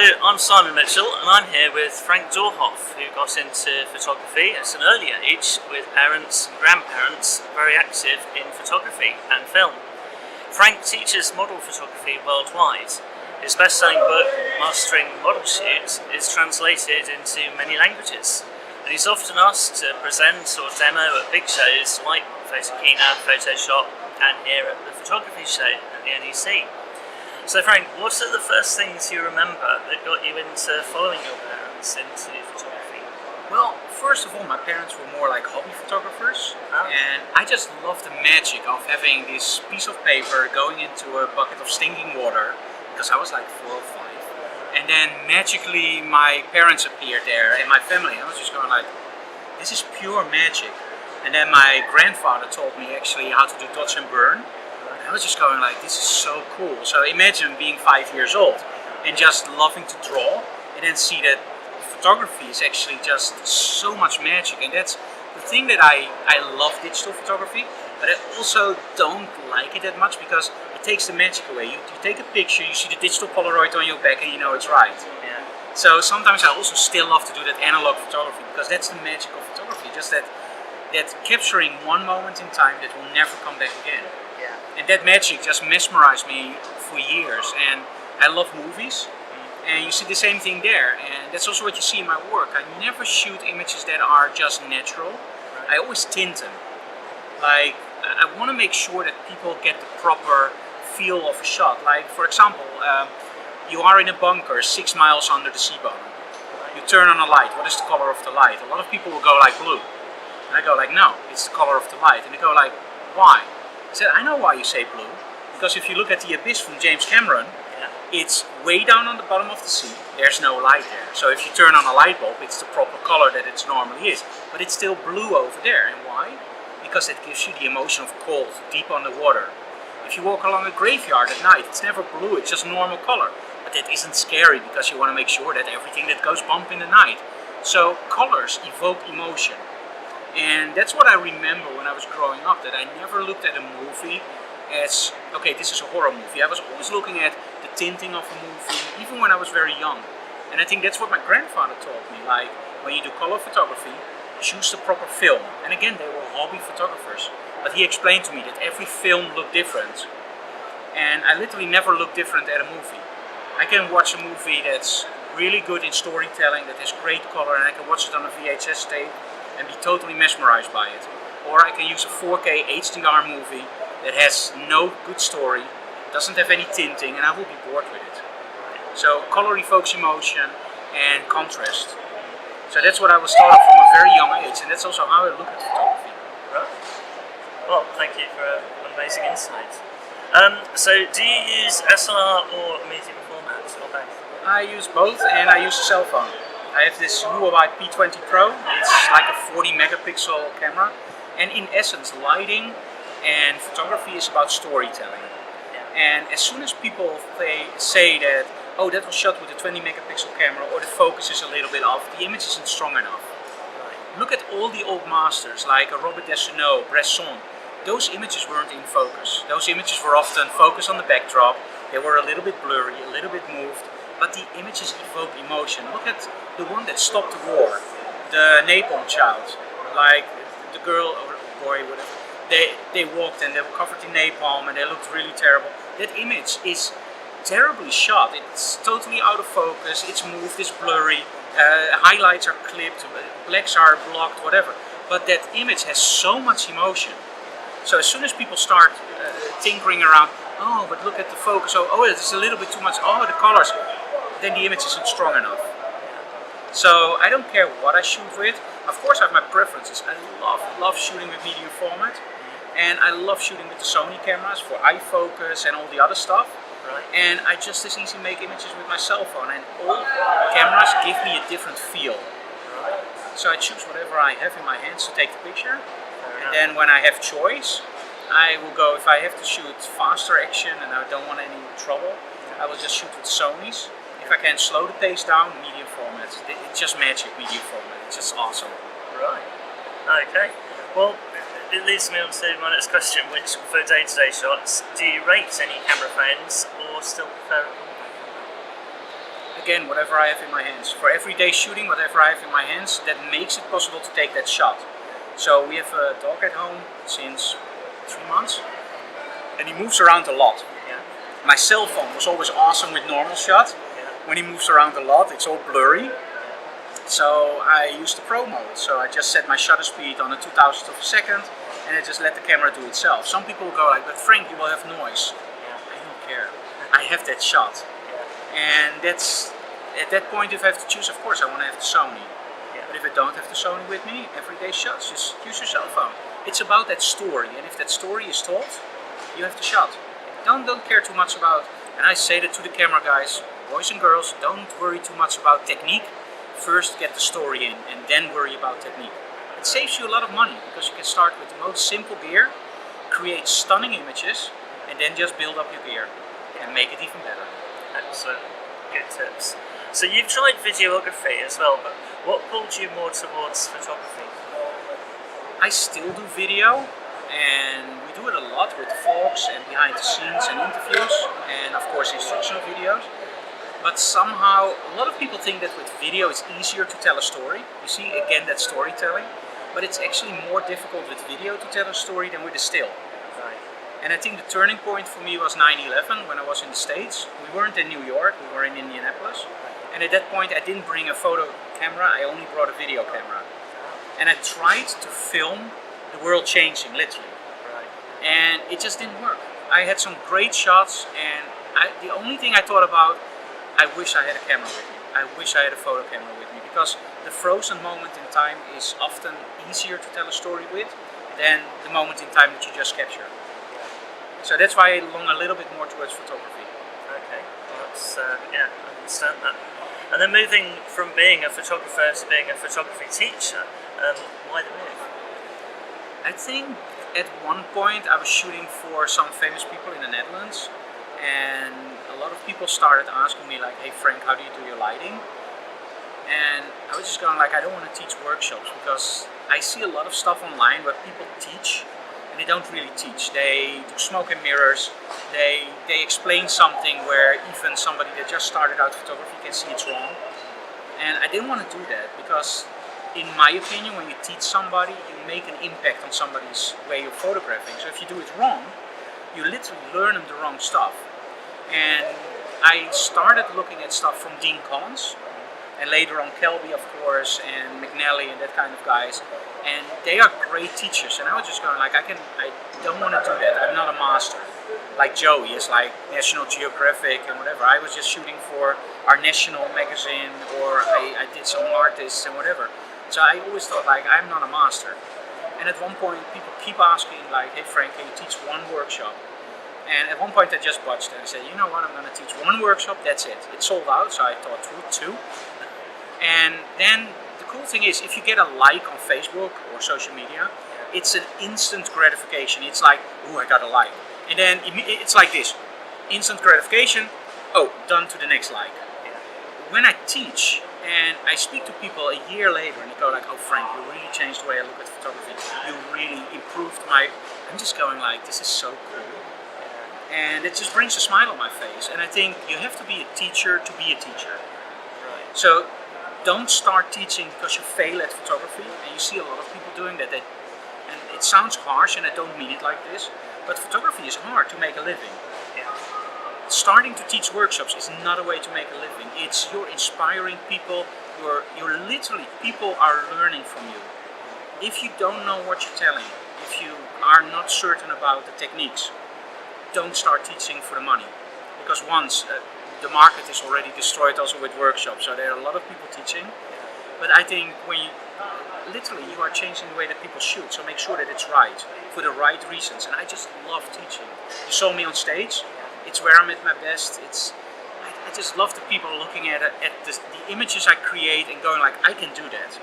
Hello, I'm Simon Mitchell and I'm here with Frank Doorhof, who got into photography at an early age with parents and grandparents very active in photography and film. Frank teaches model photography worldwide. His best-selling book, Mastering Model Shoot, is translated into many languages, and he's often asked to present or demo at big shows like Photokina, Photoshop, and here at the photography show at the NEC. So Frank, what are the first things you remember that got you into following your parents into photography? Well, first of all, my parents were more like hobby photographers, and I just loved the magic of having this piece of paper going into a bucket of stinking water, because I was like 4 or 5, and then magically my parents appeared there and my family. I was just going like, this is pure magic. And then my grandfather taught me actually how to do dodge and burn. I was just going like, this is so cool. So imagine being 5 years old and just loving to draw, and then see that photography is actually just so much magic. And that's the thing that I love digital photography, but I also don't like it that much because it takes the magic away. You take a picture, you see the digital Polaroid on your back and you know it's right. Yeah. So sometimes I also still love to do that analog photography because that's the magic of photography, just that capturing one moment in time that will never come back again. Yeah. And that magic just mesmerized me for years. And I love movies, and you see the same thing there. And that's also what you see in my work. I never shoot images that are just natural. I always tint them. Like, I want to make sure that people get the proper feel of a shot. Like, for example, you are in a bunker 6 miles under the sea bottom. You turn on a light. What is the color of the light? A lot of people will go like blue. And I go like, no, it's the color of the light. And they go like, why? I said, I know why you say blue. Because if you look at The Abyss from James Cameron, it's way down on the bottom of the sea. There's no light there. So if you turn on a light bulb, it's the proper color that it normally is. But it's still blue over there. And why? Because it gives you the emotion of cold, deep underwater. If you walk along a graveyard at night, it's never blue, it's just normal color. But that isn't scary because you want to make sure that everything that goes bump in the night. So colors evoke emotion. And that's what I remember when I was growing up, that I never looked at a movie as, okay, this is a horror movie. I was always looking at the tinting of a movie, even when I was very young. And I think that's what my grandfather taught me, like, when you do color photography, choose the proper film. And again, they were hobby photographers. But he explained to me that every film looked different. And I literally never looked different at a movie. I can watch a movie that's really good in storytelling, that has great color, and I can watch it on a VHS tape and be totally mesmerized by it. Or I can use a 4K HDR movie that has no good story, doesn't have any tinting, and I will be bored with it. So color evokes emotion and contrast. So that's what I was taught from a very young age, and that's also how I look at photography. Right. Well, thank you for an amazing insight. So do you use SLR or medium format, or both? I use both, and I use a cell phone. I have this Huawei P20 Pro. It's like a 40 megapixel camera, and in essence, lighting and photography is about storytelling. And as soon as people say that, oh, that was shot with a 20 megapixel camera, or the focus is a little bit off, the image isn't strong enough. Look at all the old masters like Robert Deschanel, Bresson. Those images weren't in focus. Those images were often focused on the backdrop. They were a little bit blurry, a little bit moved, but the images evoke emotion. Look at the one that stopped the war, the Napalm Child, like the girl or boy, whatever. They walked and they were covered in napalm and they looked really terrible. That image is terribly shot. It's totally out of focus. It's moved. It's blurry. Highlights are clipped. Blacks are blocked. Whatever. But that image has so much emotion. So as soon as people start tinkering around, oh, but look at the focus. Oh, it's a little bit too much. Oh, the colors. Then the image isn't strong enough. So I don't care what I shoot with. Of course, I have my preferences. I love shooting with medium format, and I love shooting with the Sony cameras for iFocus and all the other stuff. Right. And I just as easy make images with my cell phone, and all cameras give me a different feel. Right. So I choose whatever I have in my hands to take the picture, and then when I have choice, I will go. If I have to shoot faster action and I don't want any trouble, I will just shoot with Sony's. If I can slow the pace down, medium format. It's just magic, medium format. It's just awesome. Right. Okay. Well, it leads me on to my next question, which for day-to-day shots, do you rate any camera phones or still prefer a compact? again, whatever I have in my hands. For everyday shooting, whatever I have in my hands, that makes it possible to take that shot. So we have a dog at home since 3 months, and he moves around a lot. Yeah. My cell phone was always awesome with normal shot. When he moves around a lot, it's all blurry. So I used the pro mode. So I just set my shutter speed on a 2000th of a second, and I just let the camera do itself. Some people will go like, but Frank, you will have noise. I don't care. I have that shot. And that's, at that point, if I have to choose, of course I want to have the Sony. But if I don't have the Sony with me, everyday shots, just use your cell phone. It's about that story, and if that story is told, you have the shot. Don't care too much about, and I say that to the camera guys, boys and girls, don't worry too much about technique. First get the story in, and then worry about technique. It saves you a lot of money, because you can start with the most simple gear, create stunning images, and then just build up your gear, and make it even better. Excellent, good tips. So you've tried videography as well, but what pulled you more towards photography? I still do video, and we do it a lot with vlogs and behind the scenes and interviews, and of course instructional videos. But somehow a lot of people think that with video it's easier to tell a story. You see, again, that storytelling. But it's actually more difficult with video to tell a story than with a still. Right. And I think the turning point for me was 9/11 when I was in the States. We weren't in New York, we were in Indianapolis. And at that point I didn't bring a photo camera, I only brought a video camera. And I tried to film the world changing, literally. Right. And it just didn't work. I had some great shots, and the only thing I thought about, I wish I had a camera with me. I wish I had a photo camera with me, because the frozen moment in time is often easier to tell a story with than the moment in time that you just capture. So that's why I long a little bit more towards photography. Okay, well, that's, I understand that. And then moving from being a photographer to being a photography teacher, why the move? I think at one point I was shooting for some famous people in the Netherlands, and a lot of people started asking me like, hey Frank, how do you do your lighting? And I was just going like, I don't want to teach workshops, because I see a lot of stuff online where people teach and they don't really teach. They do smoke and mirrors, they explain something where even somebody that just started out photography can see it's wrong. And I didn't want to do that, because in my opinion, when you teach somebody, you make an impact on somebody's way of photographing. So if you do it wrong, you literally learn them the wrong stuff. And I started looking at stuff from Dean Collins, and later on Kelby, of course, and McNally and that kind of guys. And they are great teachers. And I was just going like, I don't want to do that. I'm not a master. Like Joey is like National Geographic and whatever. I was just shooting for our national magazine, or I did some artists and whatever. So I always thought like, I'm not a master. And at one point people keep asking like, hey Frank, can you teach one workshop? And at one point I just botched it and said, you know what, I'm going to teach one workshop, that's it. It's sold out, so I thought two. And then the cool thing is, if you get a like on Facebook or social media, it's an instant gratification. It's like, oh, I got a like. And then it's like this, instant gratification, oh, done to the next like. When I teach and I speak to people a year later and they go like, oh Frank, you really changed the way I look at photography. You really improved I'm just going like, this is so cool. And it just brings a smile on my face. And I think you have to be a teacher to be a teacher. Right. So don't start teaching because you fail at photography. And you see a lot of people doing that. And it sounds harsh, and I don't mean it like this, but photography is hard to make a living. Yeah. Starting to teach workshops is not a way to make a living. It's you're inspiring people. You're literally, people are learning from you. If you don't know what you're telling, if you are not certain about the techniques, don't start teaching for the money, because once the market is already destroyed also with workshops, so there are a lot of people teaching. But I think when you are changing the way that people shoot, so make sure that it's right, for the right reasons. And I just love teaching. You saw me on stage, it's where I'm at my best. I just love the people looking at the images I create and going like, I can do that.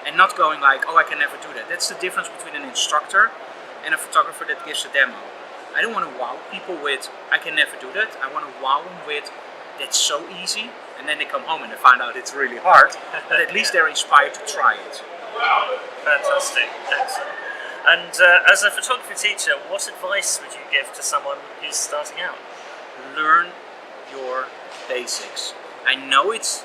And not going like, oh, I can never do that. That's the difference between an instructor and a photographer that gives a demo. I don't want to wow people with, I can never do that. I want to wow them with, that's so easy. And then they come home and they find out it's really hard. But at least they're inspired to try it. Fantastic, excellent. And as a photography teacher, what advice would you give to someone who's starting out? Learn your basics. I know it's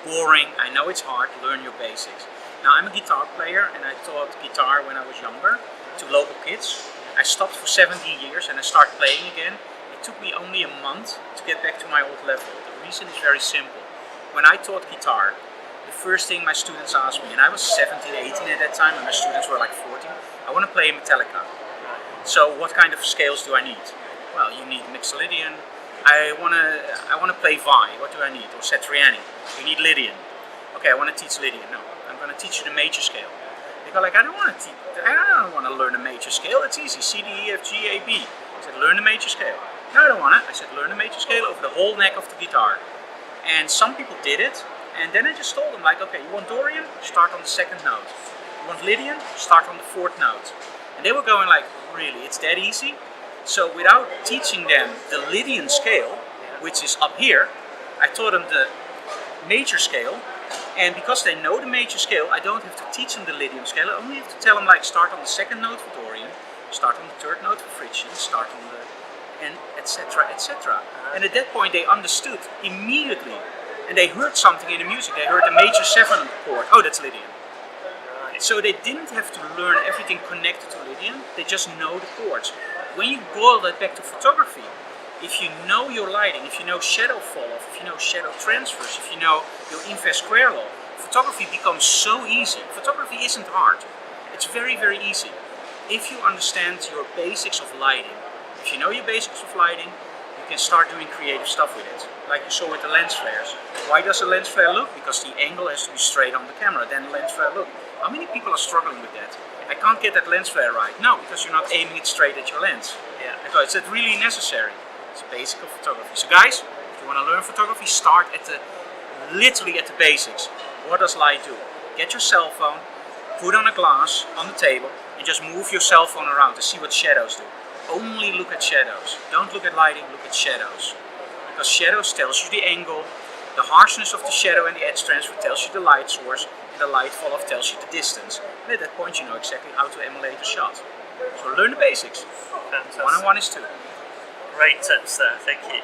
boring. I know it's hard to learn your basics. Now I'm a guitar player, and I taught guitar when I was younger to local kids. I stopped for 17 years and I started playing again. It took me only a month to get back to my old level. The reason is very simple. When I taught guitar, the first thing my students asked me, and I was 17, 18 at that time, and my students were like 14, I want to play Metallica. So what kind of scales do I need? Well, you need Mixolydian. I want to play Vi. What do I need? Or Satriani. You need Lydian. Okay, I want to teach Lydian. No, I'm going to teach you the major scale. They go like, I don't want to learn a major scale. It's easy. C, D, E, F, G, A, B. I said, learn the major scale. No, I don't want it. I said, learn the major scale over the whole neck of the guitar. And some people did it. And then I just told them like, okay, you want Dorian? Start on the second note. You want Lydian? Start on the fourth note. And they were going like, really, it's that easy? So without teaching them the Lydian scale, which is up here, I taught them the major scale. And because they know the major scale, I don't have to teach them the Lydian scale. I only have to tell them like, start on the second note for Dorian, start on the third note for Phrygian, start on the, and etc, etc. And at that point they understood immediately. And they heard something in the music. They heard a major 7 chord. Oh, that's Lydian. So they didn't have to learn everything connected to Lydian. They just know the chords. When you boil that back to photography, if you know your lighting, if you know shadow fall-off, if you know shadow transfers, if you know your inverse square law, photography becomes so easy. Photography isn't hard. It's very, very easy. If you understand your basics of lighting, if you know your basics of lighting, you can start doing creative stuff with it. Like you saw with the lens flares. Why does a lens flare look? Because the angle has to be straight on the camera, then the lens flare look. How many people are struggling with that? I can't get that lens flare right. No, because you're not aiming it straight at your lens. Yeah. Because it's really necessary. It's a basic of photography. So guys, if you want to learn photography, start literally at the basics. What does light do? Get your cell phone, put on a glass on the table, and just move your cell phone around to see what shadows do. Only look at shadows. Don't look at lighting, look at shadows. Because shadows tells you the angle, the harshness of the shadow and the edge transfer tells you the light source, and the light fall-off tells you the distance. And at that point you know exactly how to emulate a shot. So learn the basics. Fantastic. 1 and 1 is 2. Great tips there, thank you.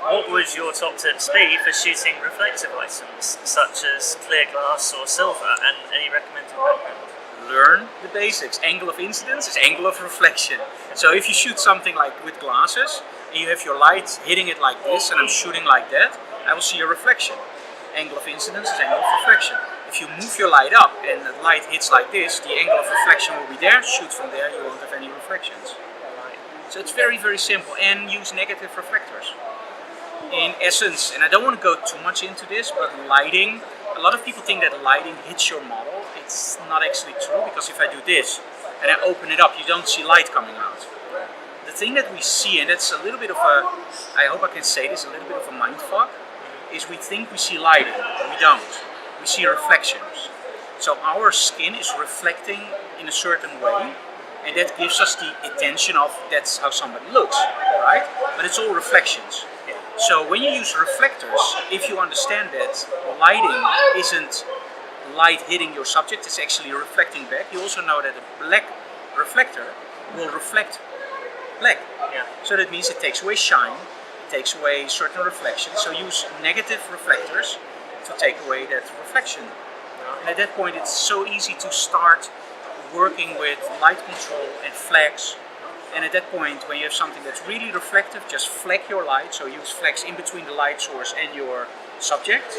What would your top tips be for shooting reflective items, such as clear glass or silver, and any recommended background? Learn the basics. Angle of incidence is angle of reflection. So if you shoot something like with glasses, and you have your light hitting it like this, and I'm shooting like that, I will see a reflection. Angle of incidence is angle of reflection. If you move your light up and the light hits like this, the angle of reflection will be there, shoot from there, you won't have any reflections. So it's very, very simple, and use negative reflectors. In essence, and I don't want to go too much into this, but lighting, a lot of people think that lighting hits your model. It's not actually true, because if I do this and I open it up, you don't see light coming out. The thing that we see, and that's a little bit of a, I hope I can say this, a little bit of a mindfuck, is we think we see lighting, but we don't. We see reflections. So our skin is reflecting in a certain way, and that gives us the attention of that's how somebody looks, right? But it's all reflections. So when you use reflectors, if you understand that lighting isn't light hitting your subject, it's actually reflecting back, you also know that a black reflector will reflect black. Yeah. So that means it takes away shine, it takes away certain reflections. So use negative reflectors to take away that reflection. And at that point it's so easy to start working with light control and flags. And at that point, when you have something that's really reflective, just fleck your light. So use flecks in between the light source and your subject,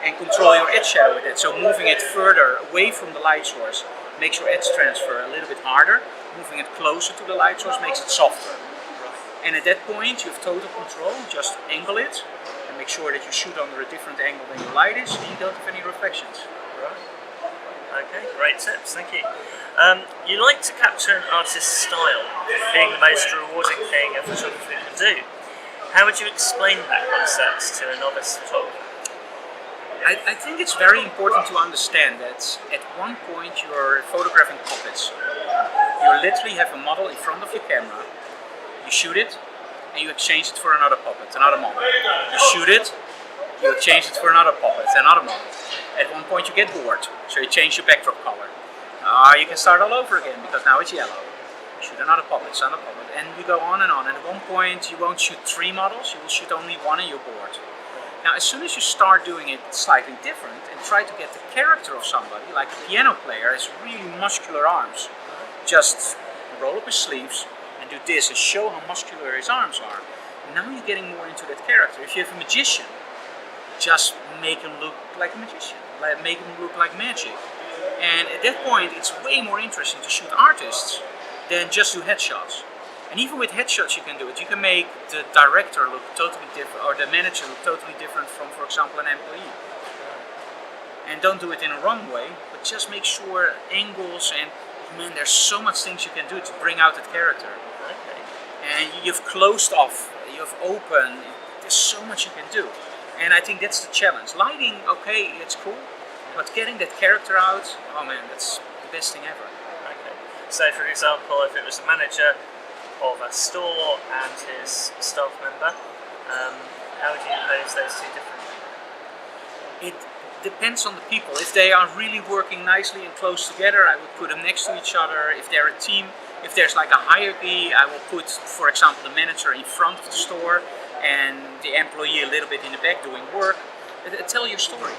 and control your edge shadow with it. So moving it further away from the light source makes your edge transfer a little bit harder. Moving it closer to the light source makes it softer. And at that point, you have total control. Just angle it and make sure that you shoot under a different angle than your light is, and you don't have any reflections. Right. Okay, great tips, thank you. You like to capture an artist's style, being the most rewarding thing a photographer can do. How would you explain that concept to a novice photographer? I think it's very important to understand that at one point you're photographing puppets. You literally have a model in front of your camera, you shoot it, and you exchange it for another puppet, another model. You shoot it, you exchange it for another puppet, another model. At one point you get bored, so you change your backdrop color. You can start all over again, because now it's yellow. shoot another puppet, another puppet, and you go on. And at one point, you won't shoot 3 models, you will shoot only 1 on your board. Now, as soon as you start doing it slightly different and try to get the character of somebody, like a piano player has really muscular arms, just roll up his sleeves and do this and show how muscular his arms are. Now you're getting more into that character. If you have a magician, just make him look like a magician, make him look like magic. And at that point, it's way more interesting to shoot artists than just do headshots. And even with headshots you can do it. You can make the director look totally different, or the manager look totally different from, for example, an employee. And don't do it in a wrong way, but just make sure angles and, man, there's so much things you can do to bring out that character. Okay. And you've closed off, you've opened, there's so much you can do. And I think that's the challenge. Lighting, okay, it's cool, but getting that character out, oh man, that's the best thing ever. Okay. So, for example, if it was a manager of a store and his staff member, how would you pose those two differently? It depends on the people. If they are really working nicely and close together, I would put them next to each other. If they're a team, if there's like a hierarchy, I will put, for example, the manager in front of the store and the employee a little bit in the back doing work. Tell your story.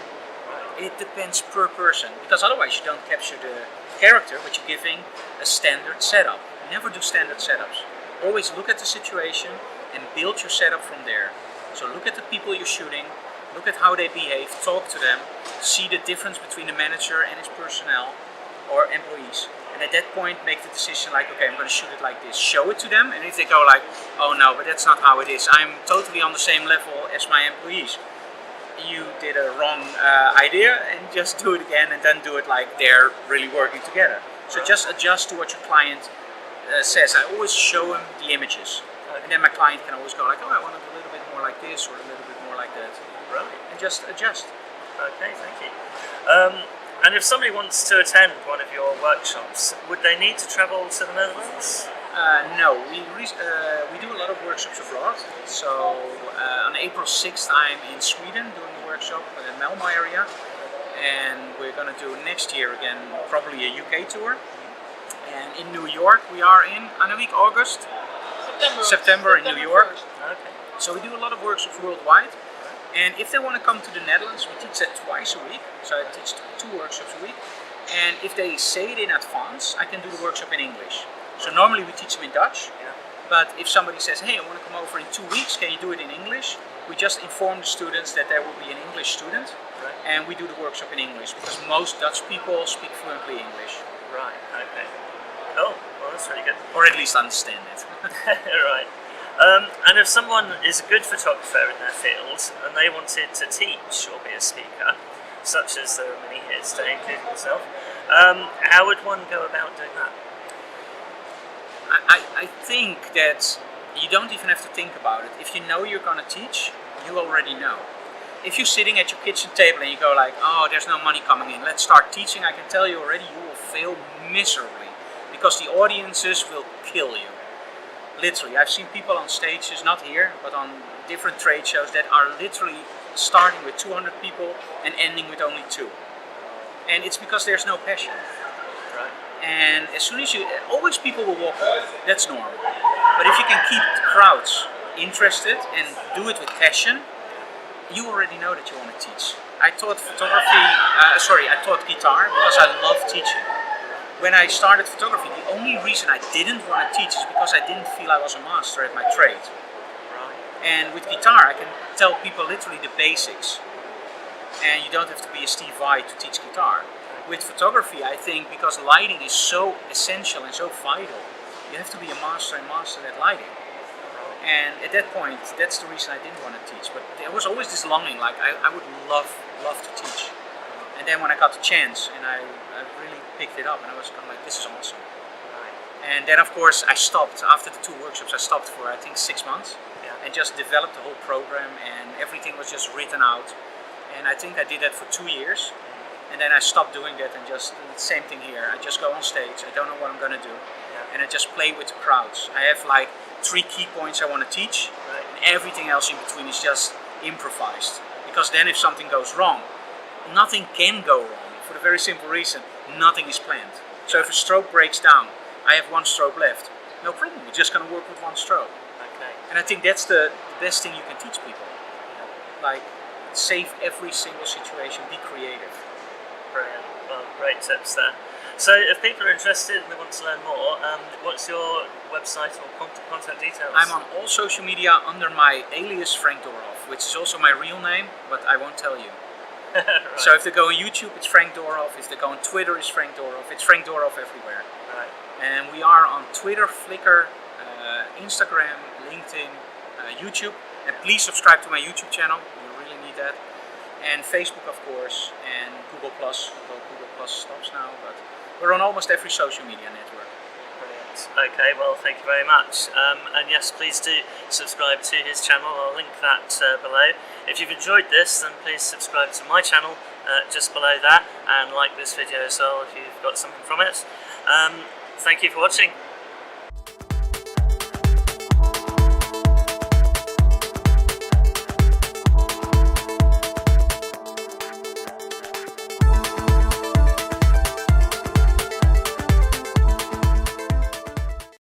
It depends per person, because otherwise you don't capture the character, but you're giving a standard setup. Never do standard setups. Always look at the situation and build your setup from there. So look at the people you're shooting, look at how they behave, talk to them, see the difference between the manager and his personnel or employees. And at that point make the decision like, okay, I'm going to shoot it like this. Show it to them, and if they go like, oh no, but that's not how it is. I'm totally on the same level as my employees. You did a wrong idea, and just do it again and then do it like they're really working together. So just adjust to what your client says. I always show him the images, and then my client can always go like, oh, I want it a little bit more like this or a little bit more like that. Right. And just adjust. Okay, thank you. And if somebody wants to attend one of your workshops, would they need to travel to the Netherlands? No, we do a lot of workshops abroad. So on April 6th I'm in Sweden doing a workshop in the Malmo area, and we're going to do next year again probably a UK tour. And in New York we are in August, September in New York. Okay. So we do a lot of workshops worldwide. And if they want to come to the Netherlands, we teach that twice a week. So I teach 2 workshops a week. And if they say it in advance, I can do the workshop in English. So normally we teach them in Dutch. Yeah. But if somebody says, hey, I want to come over in 2 weeks, can you do it in English? We just inform the students that there will be an English student. Right. And we do the workshop in English, because most Dutch people speak fluently English. Right, okay. Oh, well, that's really good. Or at least understand it. Right. And if someone is a good photographer in their field and they wanted to teach or be a speaker, such as there are many here today, including myself, how would one go about doing that? I think that you don't even have to think about it. If you know you're going to teach, you already know. If you're sitting at your kitchen table and you go like, oh, there's no money coming in, let's start teaching, I can tell you already you will fail miserably, because the audiences will kill you. Literally, I've seen people on stages, not here, but on different trade shows, that are literally starting with 200 people and ending with only 2. And it's because there's no passion. Right. And as soon as always people will walk away, that's normal. But if you can keep the crowds interested and do it with passion, you already know that you want to teach. I taught I taught guitar because I love teaching. When I started photography, the only reason I didn't want to teach is because I didn't feel I was a master at my trade. Right. And with guitar, I can tell people literally the basics. And you don't have to be a Steve Vai to teach guitar. With photography, I think because lighting is so essential and so vital, you have to be a master and master at lighting. And at that point, that's the reason I didn't want to teach. But there was always this longing, like I would love to teach. And then when I got the chance, and I really picked it up, and I was kind of like, this is awesome. Right. And then of course I stopped, after the 2 workshops, I stopped for I think 6 months. Yeah. And just developed the whole program, and everything was just written out. And I think I did that for 2 years. And then I stopped doing that, and just the same thing here. I just go on stage, I don't know what I'm going to do. Yeah. And I just play with the crowds. I have like 3 key points I want to teach, Right. and everything else in between is just improvised. Because then if something goes wrong, nothing can go wrong, for the very simple reason, nothing is planned. So if a stroke breaks down, I have 1 stroke left. no problem. We're just going to work with one stroke. Okay. And I think that's the best thing you can teach people. Like, save every single situation, be creative. Brilliant. Well, great tips there. So, if people are interested and they want to learn more, what's your website or contact details? I'm on all social media under my alias Frank Doorhof, which is also my real name, but I won't tell you. Right. So if they go on YouTube, it's Frank Doorhof. If they go on Twitter, it's Frank Doorhof. It's Frank Doorhof everywhere. Right. And we are on Twitter, Flickr, Instagram, LinkedIn, YouTube. And please subscribe to my YouTube channel. You really need that. And Facebook, of course, and Google+. Although Google+ stops now, but we're on almost every social media network. Brilliant. Okay, well, thank you very much. And yes, please do subscribe to his channel. I'll link that below. If you've enjoyed this, then please subscribe to my channel just below that, and like this video as well if you've got something from it. Thank you for watching.